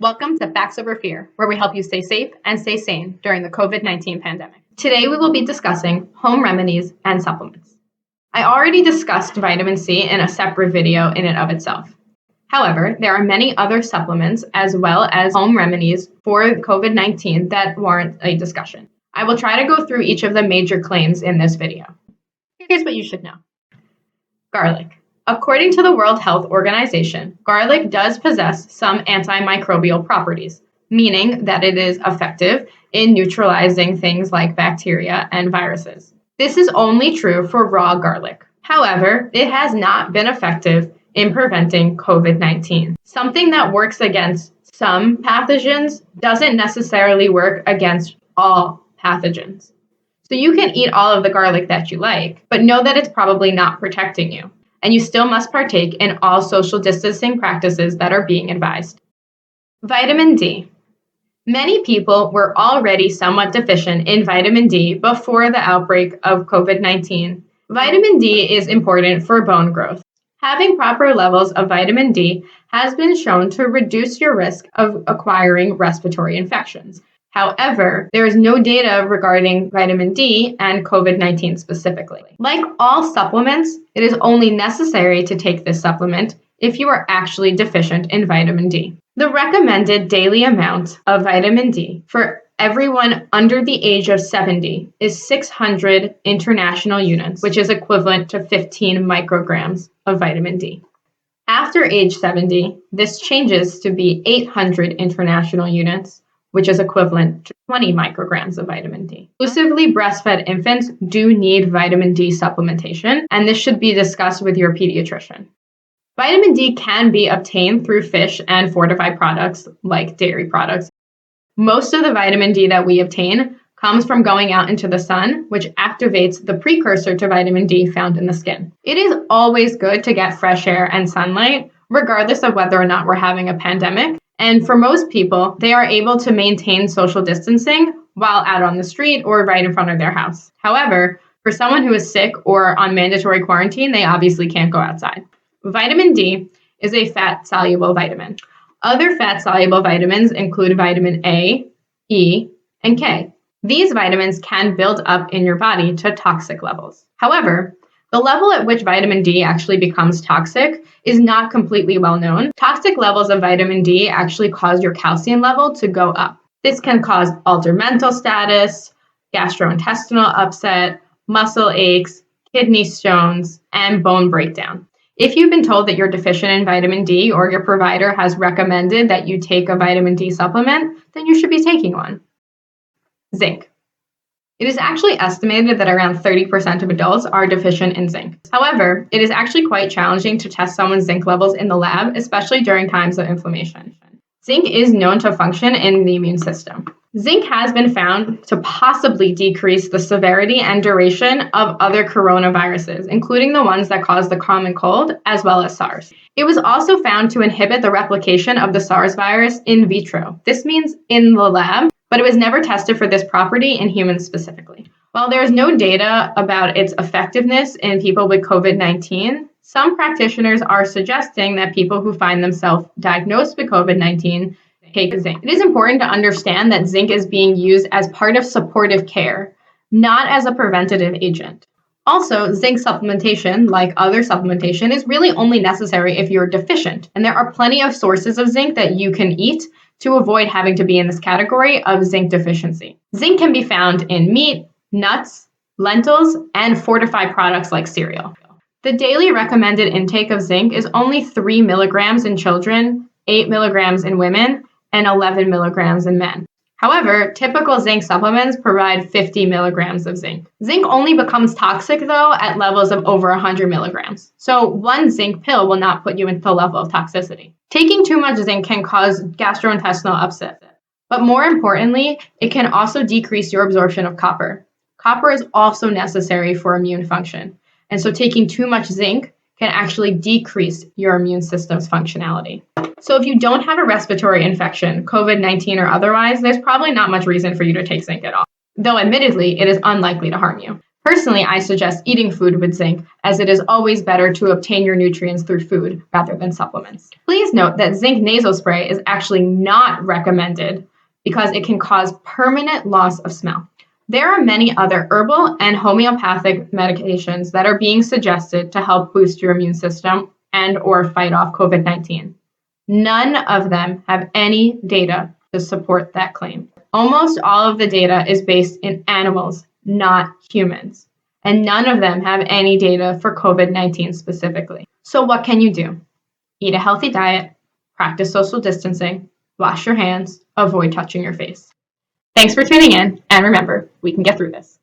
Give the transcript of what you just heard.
Welcome to Facts Over Fear, where we help you stay safe and stay sane during the COVID-19 pandemic. Today we will be discussing home remedies and supplements. I already discussed vitamin C in a separate video in and of itself. However, there are many other supplements as well as home remedies for COVID-19 that warrant a discussion. I will try to go through each of the major claims in this video. Here's what you should know. Garlic. According to the World Health Organization, garlic does possess some antimicrobial properties, meaning that it is effective in neutralizing things like bacteria and viruses. This is only true for raw garlic. However, it has not been effective in preventing COVID-19. Something that works against some pathogens doesn't necessarily work against all pathogens. So you can eat all of the garlic that you like, but know that it's probably not protecting you. And you still must partake in all social distancing practices that are being advised. Vitamin D. Many people were already somewhat deficient in vitamin D before the outbreak of COVID-19. Vitamin D is important for bone growth. Having proper levels of vitamin D has been shown to reduce your risk of acquiring respiratory infections. However, there is no data regarding vitamin D and COVID-19 specifically. Like all supplements, it is only necessary to take this supplement if you are actually deficient in vitamin D. The recommended daily amount of vitamin D for everyone under the age of 70 is 600 international units, which is equivalent to 15 micrograms of vitamin D. After age 70, this changes to be 800 international units, which is equivalent to 20 micrograms of vitamin D. Exclusively breastfed infants do need vitamin D supplementation, and this should be discussed with your pediatrician. Vitamin D can be obtained through fish and fortified products like dairy products. Most of the vitamin D that we obtain comes from going out into the sun, which activates the precursor to vitamin D found in the skin. It is always good to get fresh air and sunlight, regardless of whether or not we're having a pandemic. And for most people, they are able to maintain social distancing while out on the street or right in front of their house. However, for someone who is sick or on mandatory quarantine, they obviously can't go outside. Vitamin D is a fat-soluble vitamin. Other fat-soluble vitamins include vitamin A, E, and K. These vitamins can build up in your body to toxic levels. However, the level at which vitamin D actually becomes toxic is not completely well known. Toxic levels of vitamin D actually cause your calcium level to go up. This can cause altered mental status, gastrointestinal upset, muscle aches, kidney stones, and bone breakdown. If you've been told that you're deficient in vitamin D or your provider has recommended that you take a vitamin D supplement, then you should be taking one. Zinc. It is actually estimated that around 30% of adults are deficient in zinc. However, it is actually quite challenging to test someone's zinc levels in the lab, especially during times of inflammation. Zinc is known to function in the immune system. Zinc has been found to possibly decrease the severity and duration of other coronaviruses, including the ones that cause the common cold, as well as SARS. It was also found to inhibit the replication of the SARS virus in vitro. This means in the lab, but it was never tested for this property in humans specifically. While there is no data about its effectiveness in people with COVID-19, some practitioners are suggesting that people who find themselves diagnosed with COVID-19 take zinc. It is important to understand that zinc is being used as part of supportive care, not as a preventative agent. Also, zinc supplementation, like other supplementation, is really only necessary if you're deficient, and there are plenty of sources of zinc that you can eat to avoid having to be in this category of zinc deficiency. Zinc can be found in meat, nuts, lentils, and fortified products like cereal. The daily recommended intake of zinc is only 3 milligrams in children, 8 milligrams in women, and 11 milligrams in men. However, typical zinc supplements provide 50 milligrams of zinc. Zinc only becomes toxic, though, at levels of over 100 milligrams. So one zinc pill will not put you into the level of toxicity. Taking too much zinc can cause gastrointestinal upset. But more importantly, it can also decrease your absorption of copper. Copper is also necessary for immune function. And so taking too much zinc can actually decrease your immune system's functionality. So if you don't have a respiratory infection, COVID-19 or otherwise, there's probably not much reason for you to take zinc at all. Though admittedly, it is unlikely to harm you. Personally, I suggest eating food with zinc, as it is always better to obtain your nutrients through food rather than supplements. Please note that zinc nasal spray is actually not recommended because it can cause permanent loss of smell. There are many other herbal and homeopathic medications that are being suggested to help boost your immune system and or fight off COVID-19. None of them have any data to support that claim. Almost all of the data is based in animals, not humans, and none of them have any data for COVID-19 specifically. So what can you do? Eat a healthy diet, practice social distancing, wash your hands, avoid touching your face. Thanks for tuning in, and remember, we can get through this.